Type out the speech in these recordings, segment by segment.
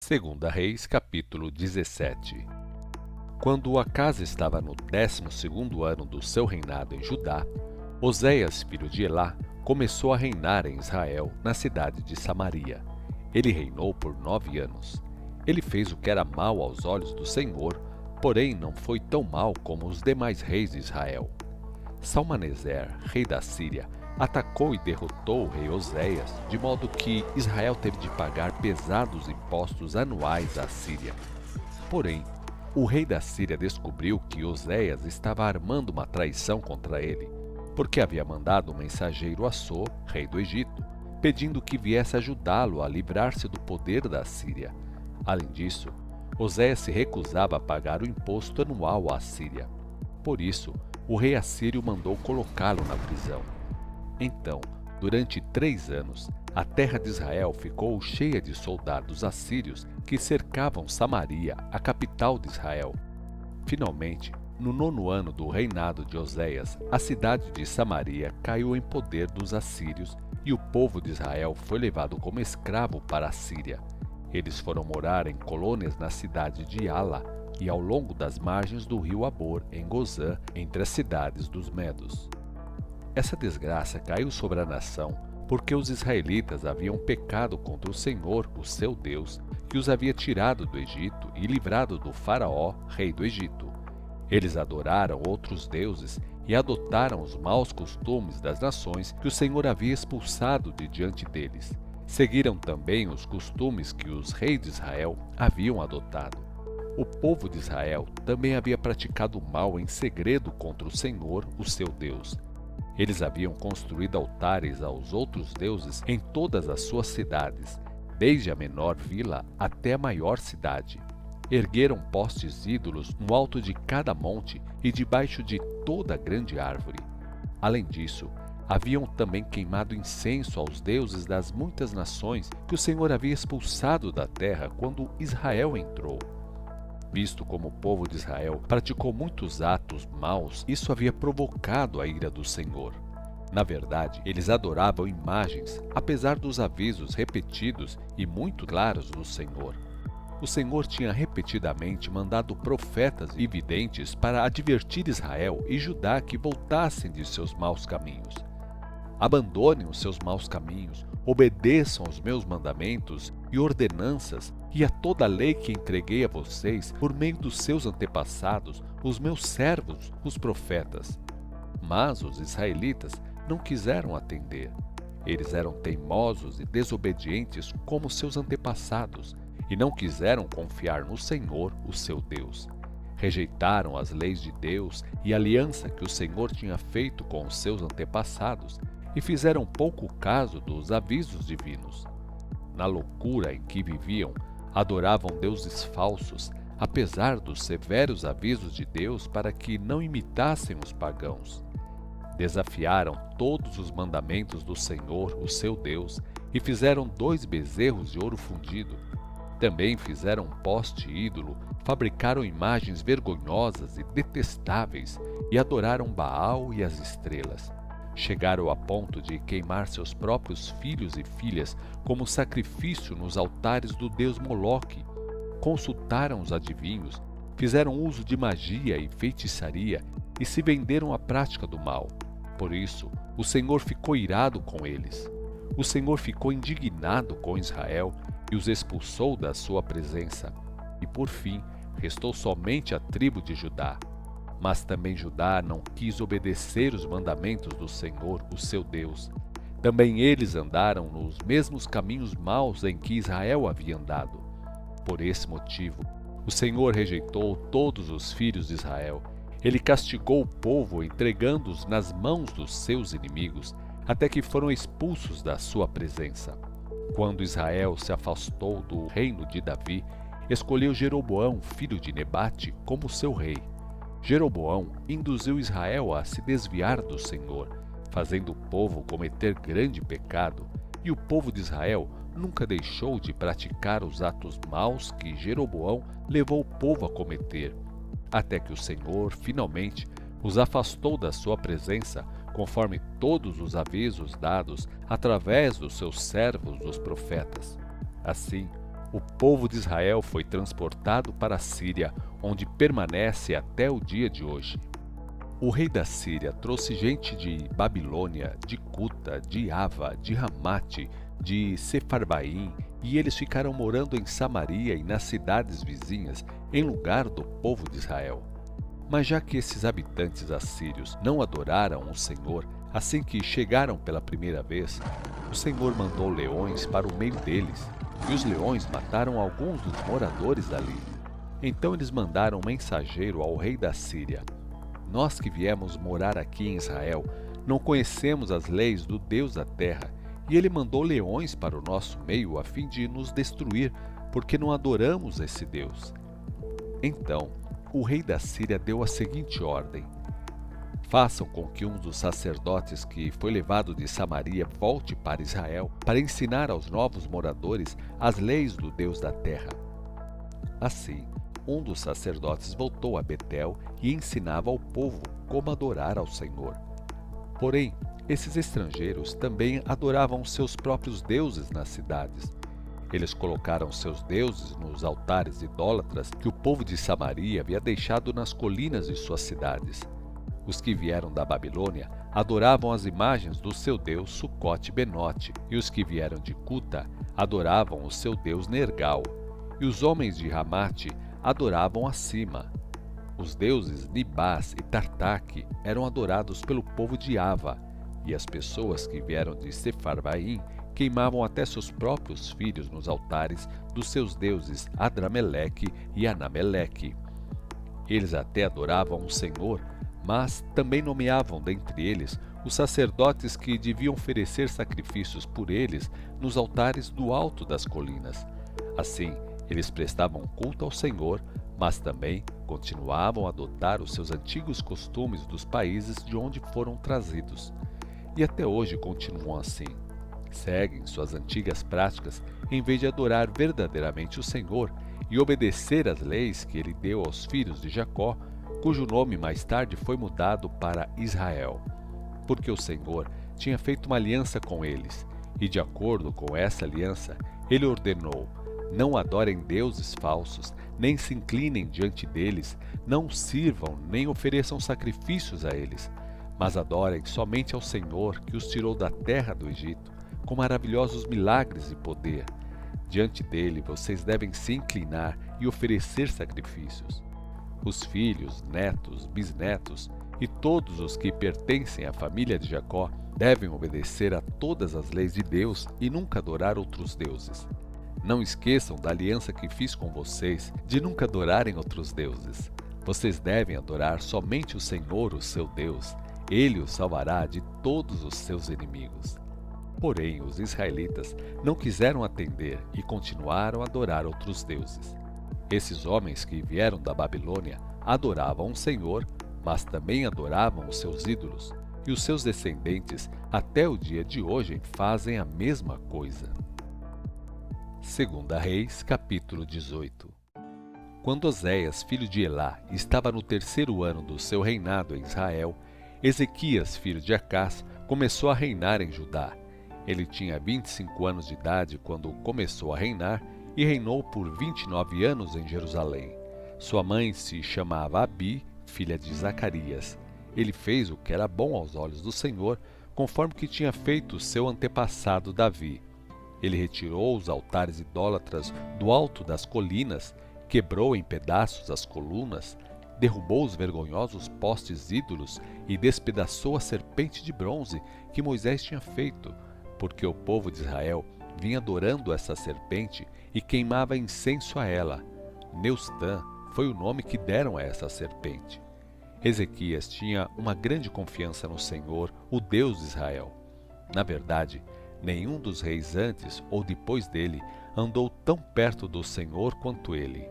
Segunda Reis, capítulo 17. Quando Acas estava no 12º ano do seu reinado em Judá, Oséias, filho de Elá, começou a reinar em Israel, na cidade de Samaria. Ele reinou por 9 anos. Ele fez o que era mal aos olhos do Senhor, porém não foi tão mal como os demais reis de Israel. Salmaneser, rei da Síria, atacou e derrotou o rei Oséias, de modo que Israel teve de pagar pesados impostos anuais à Síria. Porém, o rei da Síria descobriu que Oséias estava armando uma traição contra ele, porque havia mandado um mensageiro a So, rei do Egito, pedindo que viesse ajudá-lo a livrar-se do poder da Síria. Além disso, Oséias se recusava a pagar o imposto anual à Síria. Por isso, o rei assírio mandou colocá-lo na prisão. Então, durante 3 anos, a terra de Israel ficou cheia de soldados assírios que cercavam Samaria, a capital de Israel. Finalmente, no 9º ano do reinado de Oséias, a cidade de Samaria caiu em poder dos assírios e o povo de Israel foi levado como escravo para a Síria. Eles foram morar em colônias na cidade de Ala e ao longo das margens do rio Abor, em Gozã, entre as cidades dos Medos. Essa desgraça caiu sobre a nação porque os israelitas haviam pecado contra o Senhor, o seu Deus, que os havia tirado do Egito e livrado do Faraó, rei do Egito. Eles adoraram outros deuses e adotaram os maus costumes das nações que o Senhor havia expulsado de diante deles. Seguiram também os costumes que os reis de Israel haviam adotado. O povo de Israel também havia praticado mal em segredo contra o Senhor, o seu Deus. Eles haviam construído altares aos outros deuses em todas as suas cidades, desde a menor vila até a maior cidade. Ergueram postes ídolos no alto de cada monte e debaixo de toda grande árvore. Além disso, haviam também queimado incenso aos deuses das muitas nações que o Senhor havia expulsado da terra quando Israel entrou. Visto como o povo de Israel praticou muitos atos maus, isso havia provocado a ira do Senhor. Na verdade, eles adoravam imagens, apesar dos avisos repetidos e muito claros do Senhor. O Senhor tinha repetidamente mandado profetas e videntes para advertir Israel e Judá que voltassem de seus maus caminhos. Abandonem os seus maus caminhos, obedeçam aos meus mandamentos e ordenanças e a toda a lei que entreguei a vocês por meio dos seus antepassados, os meus servos, os profetas. Mas os israelitas não quiseram atender. Eles eram teimosos e desobedientes como seus antepassados e não quiseram confiar no Senhor, o seu Deus. Rejeitaram as leis de Deus e a aliança que o Senhor tinha feito com os seus antepassados e fizeram pouco caso dos avisos divinos. Na loucura em que viviam, adoravam deuses falsos, apesar dos severos avisos de Deus para que não imitassem os pagãos. Desafiaram todos os mandamentos do Senhor, o seu Deus, e fizeram 2 bezerros de ouro fundido. Também fizeram um poste ídolo, fabricaram imagens vergonhosas e detestáveis e adoraram Baal e as estrelas. Chegaram a ponto de queimar seus próprios filhos e filhas como sacrifício nos altares do deus Moloque. Consultaram os adivinhos, fizeram uso de magia e feitiçaria e se venderam à prática do mal. Por isso, o Senhor ficou irado com eles. O Senhor ficou indignado com Israel e os expulsou da sua presença. E por fim, restou somente a tribo de Judá. Mas também Judá não quis obedecer os mandamentos do Senhor, o seu Deus. Também eles andaram nos mesmos caminhos maus em que Israel havia andado. Por esse motivo, o Senhor rejeitou todos os filhos de Israel. Ele castigou o povo, entregando-os nas mãos dos seus inimigos, até que foram expulsos da sua presença. Quando Israel se afastou do reino de Davi, escolheu Jeroboão, filho de Nebate, como seu rei. Jeroboão induziu Israel a se desviar do Senhor, fazendo o povo cometer grande pecado, e o povo de Israel nunca deixou de praticar os atos maus que Jeroboão levou o povo a cometer, até que o Senhor, finalmente, os afastou da sua presença, conforme todos os avisos dados através dos seus servos, os profetas. Assim, o povo de Israel foi transportado para a Síria, onde permanece até o dia de hoje. O rei da Síria trouxe gente de Babilônia, de Cuta, de Ava, de Ramate, de Sefarvaim, e eles ficaram morando em Samaria e nas cidades vizinhas, em lugar do povo de Israel. Mas já que esses habitantes assírios não adoraram o Senhor assim que chegaram pela primeira vez, o Senhor mandou leões para o meio deles, e os leões mataram alguns dos moradores ali. Então eles mandaram um mensageiro ao rei da Síria: Nós que viemos morar aqui em Israel, não conhecemos as leis do Deus da terra, e ele mandou leões para o nosso meio a fim de nos destruir, porque não adoramos esse Deus. Então, o rei da Síria deu a seguinte ordem: Façam com que um dos sacerdotes que foi levado de Samaria volte para Israel, para ensinar aos novos moradores as leis do Deus da terra. Assim, um dos sacerdotes voltou a Betel e ensinava ao povo como adorar ao Senhor. Porém, esses estrangeiros também adoravam seus próprios deuses nas cidades. Eles colocaram seus deuses nos altares idólatras que o povo de Samaria havia deixado nas colinas de suas cidades. Os que vieram da Babilônia adoravam as imagens do seu deus Sucote-Benote, e os que vieram de Cuta adoravam o seu deus Nergal, e os homens de Ramate adoravam a Cima. Os deuses Nibás e Tartaque eram adorados pelo povo de Ava, e as pessoas que vieram de Sefarvaim queimavam até seus próprios filhos nos altares dos seus deuses Adrameleque e Anameleque. Eles até adoravam o Senhor, mas também nomeavam dentre eles os sacerdotes que deviam oferecer sacrifícios por eles nos altares do alto das colinas. Assim, eles prestavam culto ao Senhor, mas também continuavam a adotar os seus antigos costumes dos países de onde foram trazidos. E até hoje continuam assim. Seguem suas antigas práticas em vez de adorar verdadeiramente o Senhor e obedecer às leis que ele deu aos filhos de Jacó, cujo nome mais tarde foi mudado para Israel, porque o Senhor tinha feito uma aliança com eles, e de acordo com essa aliança, ele ordenou: não adorem deuses falsos, nem se inclinem diante deles, não sirvam nem ofereçam sacrifícios a eles, mas adorem somente ao Senhor que os tirou da terra do Egito, com maravilhosos milagres e poder. Diante dele vocês devem se inclinar e oferecer sacrifícios. Os filhos, netos, bisnetos e todos os que pertencem à família de Jacó devem obedecer a todas as leis de Deus e nunca adorar outros deuses. Não esqueçam da aliança que fiz com vocês de nunca adorarem outros deuses. Vocês devem adorar somente o Senhor, o seu Deus. Ele os salvará de todos os seus inimigos. Porém, os israelitas não quiseram atender e continuaram a adorar outros deuses. Esses homens que vieram da Babilônia adoravam o Senhor, mas também adoravam os seus ídolos, e os seus descendentes até o dia de hoje fazem a mesma coisa. 2 Reis, capítulo 18. Quando Oséias, filho de Elá, estava no 3º ano do seu reinado em Israel, Ezequias, filho de Acás, começou a reinar em Judá. Ele tinha 25 anos de idade quando começou a reinar e reinou por 29 anos em Jerusalém. Sua mãe se chamava Abi, filha de Zacarias. Ele fez o que era bom aos olhos do Senhor, conforme que tinha feito seu antepassado Davi. Ele retirou os altares idólatras do alto das colinas, quebrou em pedaços as colunas, derrubou os vergonhosos postes ídolos e despedaçou a serpente de bronze que Moisés tinha feito, porque o povo de Israel vinha adorando essa serpente e queimava incenso a ela. Neustã foi o nome que deram a essa serpente. Ezequias tinha uma grande confiança no Senhor, o Deus de Israel. Na verdade, nenhum dos reis antes ou depois dele andou tão perto do Senhor quanto ele.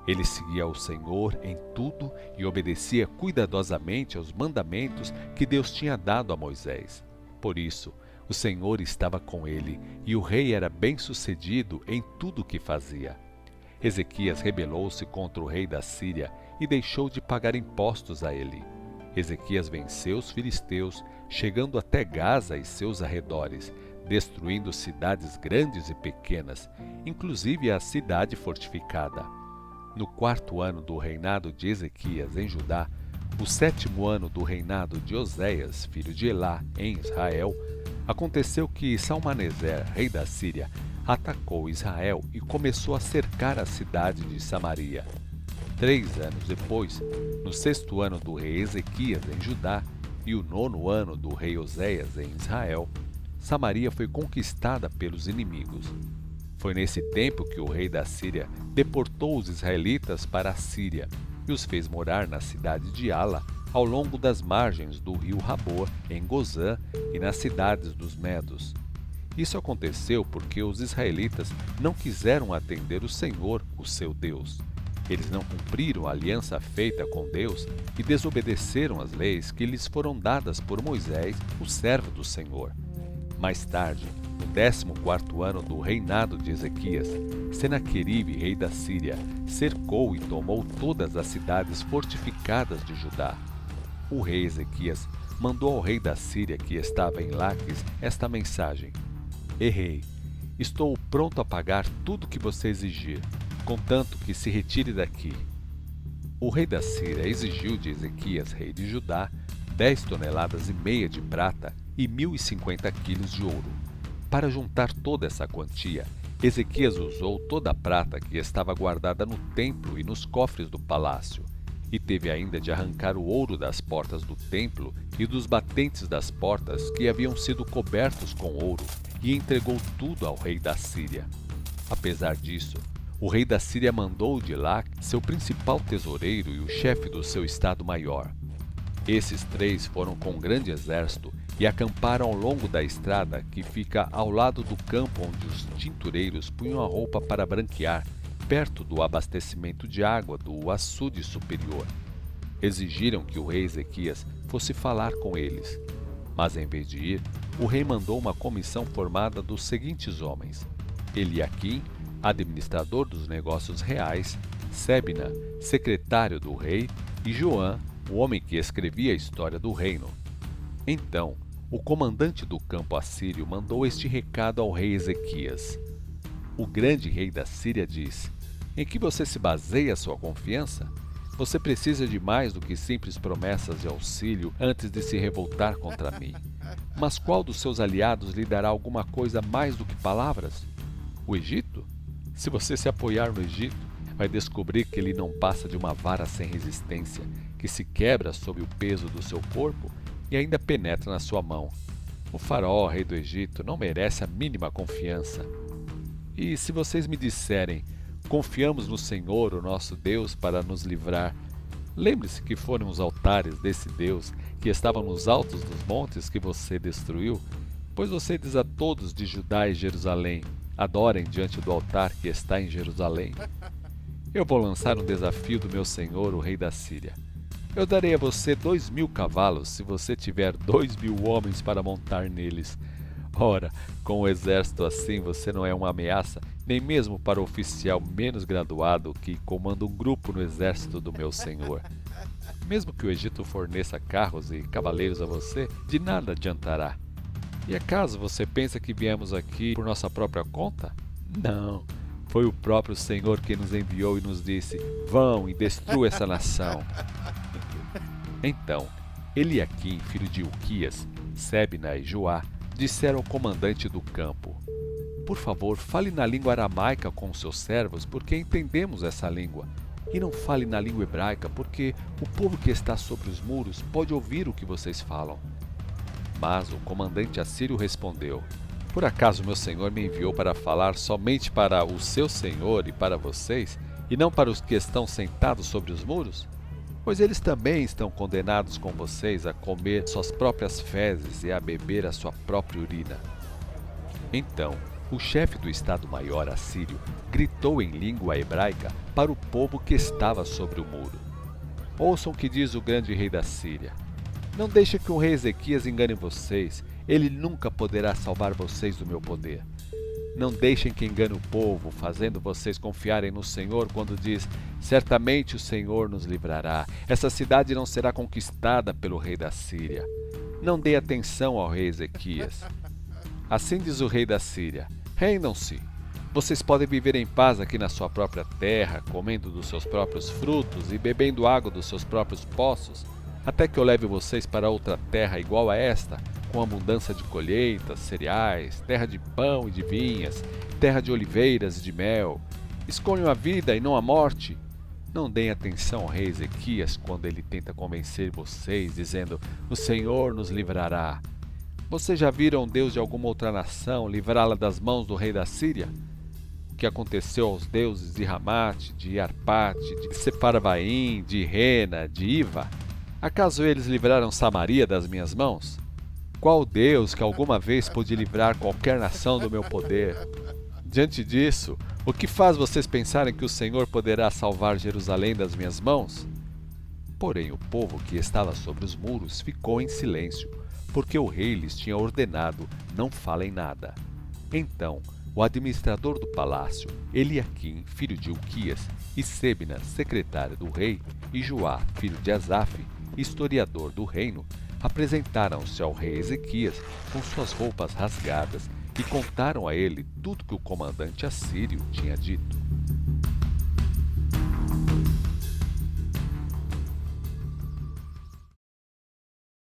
Ele seguia o Senhor em tudo e obedecia cuidadosamente aos mandamentos que Deus tinha dado a Moisés. Por isso, o Senhor estava com ele, e o rei era bem-sucedido em tudo o que fazia. Ezequias rebelou-se contra o rei da Síria e deixou de pagar impostos a ele. Ezequias venceu os filisteus, chegando até Gaza e seus arredores, destruindo cidades grandes e pequenas, inclusive a cidade fortificada. No 4º ano do reinado de Ezequias em Judá, o 7º ano do reinado de Oséias, filho de Elá, em Israel, aconteceu que Salmaneser, rei da Síria, atacou Israel e começou a cercar a cidade de Samaria. 3 anos depois, no 6º ano do rei Ezequias em Judá e o 9º ano do rei Oséias em Israel, Samaria foi conquistada pelos inimigos. Foi nesse tempo que o rei da Síria deportou os israelitas para a Síria e os fez morar na cidade de Ala, ao longo das margens do rio Raboa, em Gozã, e nas cidades dos Medos. Isso aconteceu porque os israelitas não quiseram atender o Senhor, o seu Deus. Eles não cumpriram a aliança feita com Deus e desobedeceram as leis que lhes foram dadas por Moisés, o servo do Senhor. Mais tarde, no 14º ano do reinado de Ezequias, Senaqueribe, rei da Síria, cercou e tomou todas as cidades fortificadas de Judá. O rei Ezequias mandou ao rei da Síria, que estava em Laques, esta mensagem: Rei, estou pronto a pagar tudo que você exigir, contanto que se retire daqui. O rei da Síria exigiu de Ezequias, rei de Judá, 10,5 toneladas de prata e 1.050 quilos de ouro. Para juntar toda essa quantia, Ezequias usou toda a prata que estava guardada no templo e nos cofres do palácio, e teve ainda de arrancar o ouro das portas do templo e dos batentes das portas que haviam sido cobertos com ouro, e entregou tudo ao rei da Síria. Apesar disso, o rei da Síria mandou de lá seu principal tesoureiro e o chefe do seu estado-maior. Esses 3 foram com um grande exército e acamparam ao longo da estrada que fica ao lado do campo onde os tintureiros punham a roupa para branquear, perto do abastecimento de água do açude superior. Exigiram que o rei Ezequias fosse falar com eles. Mas em vez de ir, o rei mandou uma comissão formada dos seguintes homens: Eliaquim, administrador dos negócios reais, Sebna, secretário do rei, e Joã, o homem que escrevia a história do reino. Então, o comandante do campo assírio mandou este recado ao rei Ezequias: O grande rei da Síria diz: Em que você se baseia sua confiança? Você precisa de mais do que simples promessas de auxílio antes de se revoltar contra mim. Mas qual dos seus aliados lhe dará alguma coisa mais do que palavras? O Egito? Se você se apoiar no Egito, vai descobrir que ele não passa de uma vara sem resistência, que se quebra sob o peso do seu corpo e ainda penetra na sua mão. O faraó, rei do Egito, não merece a mínima confiança. E se vocês me disserem: Confiamos no Senhor, o nosso Deus, para nos livrar, lembre-se que foram os altares desse Deus que estavam nos altos dos montes que você destruiu, pois você diz a todos de Judá e Jerusalém: Adorem diante do altar que está em Jerusalém. Eu vou lançar um desafio do meu senhor, o rei da Síria. Eu darei a você 2.000 cavalos se você tiver 2.000 homens para montar neles. Ora, com um exército assim você não é uma ameaça, nem mesmo para o oficial menos graduado que comanda um grupo no exército do meu senhor. Mesmo que o Egito forneça carros e cavaleiros a você, de nada adiantará. E acaso você pensa que viemos aqui por nossa própria conta? Não, foi o próprio Senhor que nos enviou e nos disse: Vão e destruam essa nação. Então, Eliaquim, filho de Hilquias, Sebna e Joá, disseram ao comandante do campo: Por favor, fale na língua aramaica com os seus servos, porque entendemos essa língua. E não fale na língua hebraica, porque o povo que está sobre os muros pode ouvir o que vocês falam. Mas o comandante assírio respondeu: Por acaso meu senhor me enviou para falar somente para o seu senhor e para vocês, e não para os que estão sentados sobre os muros? Pois eles também estão condenados com vocês a comer suas próprias fezes e a beber a sua própria urina. Então, o chefe do Estado-Maior assírio gritou em língua hebraica para o povo que estava sobre o muro: Ouçam o que diz o grande rei da Síria. Não deixe que o rei Ezequias engane vocês. Ele nunca poderá salvar vocês do meu poder. Não deixem que engane o povo, fazendo vocês confiarem no Senhor quando diz: Certamente o Senhor nos livrará. Essa cidade não será conquistada pelo rei da Síria. Não dê atenção ao rei Ezequias. Assim diz o rei da Síria: rendam-se. Vocês podem viver em paz aqui na sua própria terra, comendo dos seus próprios frutos e bebendo água dos seus próprios poços, até que eu leve vocês para outra terra igual a esta, com abundância de colheitas, cereais, terra de pão e de vinhas, terra de oliveiras e de mel. Escolham a vida e não a morte. Não deem atenção ao rei Ezequias quando ele tenta convencer vocês, dizendo: o Senhor nos livrará. Vocês já viram Deus de alguma outra nação livrá-la das mãos do rei da Síria? O que aconteceu aos deuses de Ramate, de Arpate, de Sefarvaim, de Rena, de Iva? Acaso eles livraram Samaria das minhas mãos? Qual Deus que alguma vez pôde livrar qualquer nação do meu poder? Diante disso, o que faz vocês pensarem que o Senhor poderá salvar Jerusalém das minhas mãos? Porém, o povo que estava sobre os muros ficou em silêncio, porque o rei lhes tinha ordenado: não falem nada. Então, o administrador do palácio, Eliaquim, filho de Hilquias, e Sebna, secretário do rei, e Joá, filho de Asaf, historiador do reino, apresentaram-se ao rei Ezequias com suas roupas rasgadas e contaram a ele tudo que o comandante assírio tinha dito.